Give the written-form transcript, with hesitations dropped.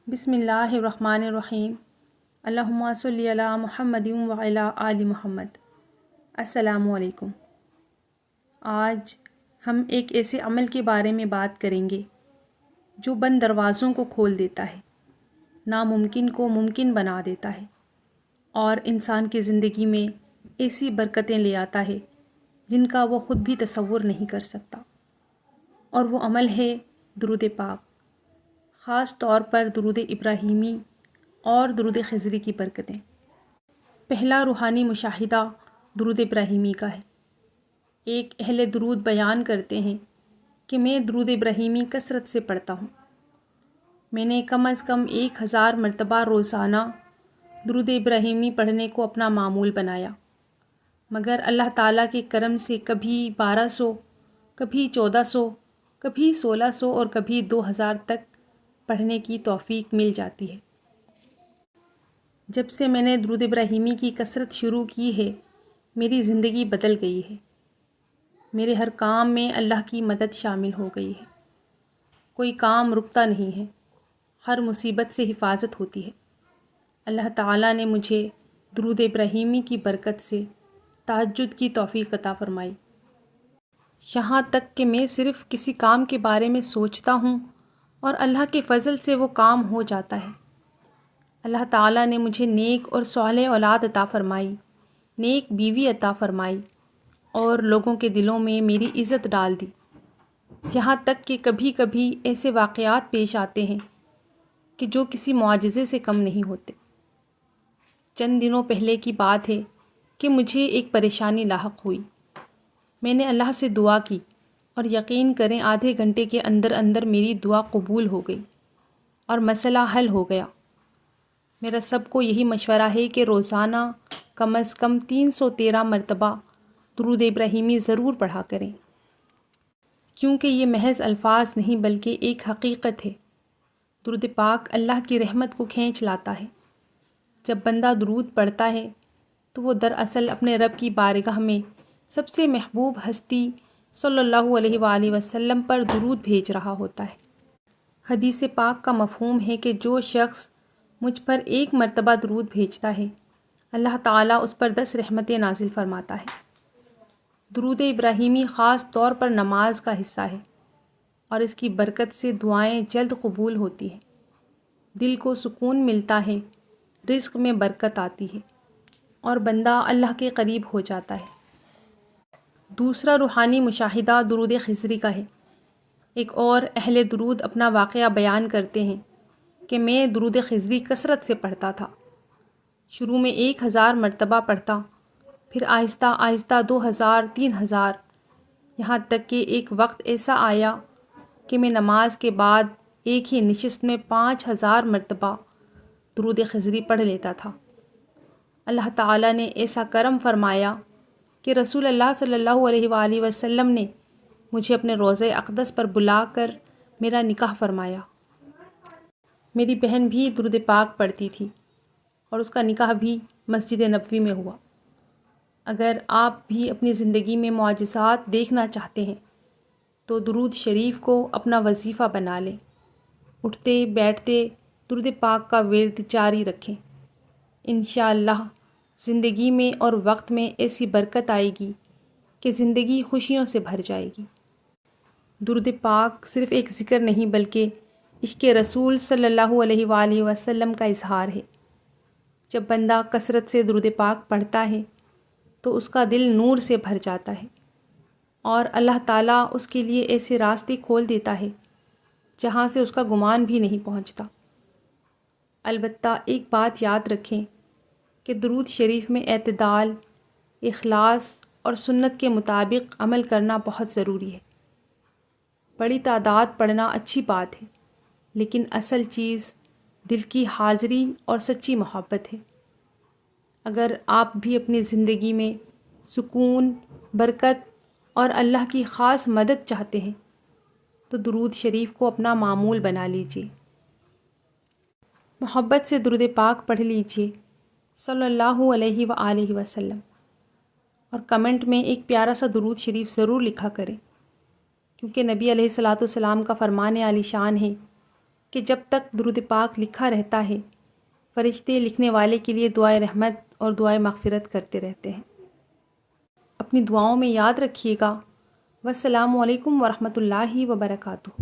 بسم اللہ الرحمن الرحیم۔ اللہم صلی علی محمد وعلی آل محمد۔ السلام علیکم۔ آج ہم ایک ایسے عمل کے بارے میں بات کریں گے جو بند دروازوں کو کھول دیتا ہے، ناممکن کو ممکن بنا دیتا ہے اور انسان کی زندگی میں ایسی برکتیں لے آتا ہے جن کا وہ خود بھی تصور نہیں کر سکتا، اور وہ عمل ہے درود پاک، خاص طور پر درود ابراہیمی اور درود خضری کی برکتیں۔ پہلا روحانی مشاہدہ درود ابراہیمی کا ہے۔ ایک اہل درود بیان کرتے ہیں کہ میں درود ابراہیمی کثرت سے پڑھتا ہوں۔ میں نے کم از کم 1000 مرتبہ روزانہ درود ابراہیمی پڑھنے کو اپنا معمول بنایا، مگر اللہ تعالیٰ کے کرم سے کبھی 1200، کبھی 1400، کبھی 1600 اور کبھی 2000 تک پڑھنے کی توفیق مل جاتی ہے۔ جب سے میں نے درود ابراہیمی کی کثرت شروع کی ہے، میری زندگی بدل گئی ہے۔ میرے ہر کام میں اللہ کی مدد شامل ہو گئی ہے۔ کوئی کام رکتا نہیں ہے، ہر مصیبت سے حفاظت ہوتی ہے۔ اللہ تعالیٰ نے مجھے درود ابراہیمی کی برکت سے تہجد کی توفیق عطا فرمائی۔ یہاں تک کہ میں صرف کسی کام کے بارے میں سوچتا ہوں اور اللہ کے فضل سے وہ کام ہو جاتا ہے۔ اللہ تعالیٰ نے مجھے نیک اور صالح اولاد عطا فرمائی، نیک بیوی عطا فرمائی اور لوگوں کے دلوں میں میری عزت ڈال دی۔ یہاں تک کہ کبھی کبھی ایسے واقعات پیش آتے ہیں کہ جو کسی معجزے سے کم نہیں ہوتے۔ چند دنوں پہلے کی بات ہے کہ مجھے ایک پریشانی لاحق ہوئی۔ میں نے اللہ سے دعا کی اور یقین کریں آدھے گھنٹے کے اندر اندر میری دعا قبول ہو گئی اور مسئلہ حل ہو گیا۔ میرا سب کو یہی مشورہ ہے کہ روزانہ کم از کم 313 مرتبہ درود ابراہیمی ضرور پڑھا کریں، کیونکہ یہ محض الفاظ نہیں بلکہ ایک حقیقت ہے۔ درود پاک اللہ کی رحمت کو کھینچ لاتا ہے۔ جب بندہ درود پڑھتا ہے تو وہ دراصل اپنے رب کی بارگاہ میں سب سے محبوب ہستی صلی اللہ علیہ وآلہ وسلم پر درود بھیج رہا ہوتا ہے۔ حدیث پاک کا مفہوم ہے کہ جو شخص مجھ پر 1 مرتبہ درود بھیجتا ہے، اللہ تعالیٰ اس پر 10 رحمتیں نازل فرماتا ہے۔ درود ابراہیمی خاص طور پر نماز کا حصہ ہے اور اس کی برکت سے دعائیں جلد قبول ہوتی ہیں، دل کو سکون ملتا ہے، رزق میں برکت آتی ہے اور بندہ اللہ کے قریب ہو جاتا ہے۔ دوسرا روحانی مشاہدہ درود خضری کا ہے۔ ایک اور اہل درود اپنا واقعہ بیان کرتے ہیں کہ میں درود خضری کثرت سے پڑھتا تھا۔ شروع میں 1000 مرتبہ پڑھتا، پھر آہستہ آہستہ 2000، 3000، یہاں تک کہ ایک وقت ایسا آیا کہ میں نماز کے بعد ایک ہی نشست میں 5000 مرتبہ درود خضری پڑھ لیتا تھا۔ اللہ تعالیٰ نے ایسا کرم فرمایا کہ رسول اللہ صلی اللہ علیہ وآلہ وسلم نے مجھے اپنے روضہ اقدس پر بلا کر میرا نکاح فرمایا۔ میری بہن بھی درود پاک پڑھتی تھی اور اس کا نکاح بھی مسجد نبوی میں ہوا۔ اگر آپ بھی اپنی زندگی میں معجزات دیکھنا چاہتے ہیں تو درود شریف کو اپنا وظیفہ بنا لیں۔ اٹھتے بیٹھتے درود پاک کا ورد جاری رکھیں۔ انشاءاللہ زندگی میں اور وقت میں ایسی برکت آئے گی کہ زندگی خوشیوں سے بھر جائے گی۔ درود پاک صرف ایک ذکر نہیں بلکہ عشق رسول صلی اللہ علیہ وآلہ وسلم کا اظہار ہے۔ جب بندہ کثرت سے درود پاک پڑھتا ہے تو اس کا دل نور سے بھر جاتا ہے اور اللہ تعالیٰ اس کے لیے ایسے راستے کھول دیتا ہے جہاں سے اس کا گمان بھی نہیں پہنچتا۔ البتہ ایک بات یاد رکھیں کہ درود شریف میں اعتدال، اخلاص اور سنت کے مطابق عمل کرنا بہت ضروری ہے۔ بڑی تعداد پڑھنا اچھی بات ہے، لیکن اصل چیز دل کی حاضری اور سچی محبت ہے۔ اگر آپ بھی اپنی زندگی میں سکون، برکت اور اللہ کی خاص مدد چاہتے ہیں تو درود شریف کو اپنا معمول بنا لیجیے۔ محبت سے درود پاک پڑھ لیجیے صلی اللہ علیہ وآلہ وسلم، اور کمنٹ میں ایک پیارا سا درود شریف ضرور لکھا کریں، کیونکہ نبی علیہ الصلاۃ والسلام کا فرمان عالی شان ہے کہ جب تک درود پاک لکھا رہتا ہے فرشتے لکھنے والے کے لیے دعائے رحمت اور دعائے مغفرت کرتے رہتے ہیں۔ اپنی دعاؤں میں یاد رکھیے گا۔ والسلام علیکم ورحمۃ اللہ وبرکاتہ۔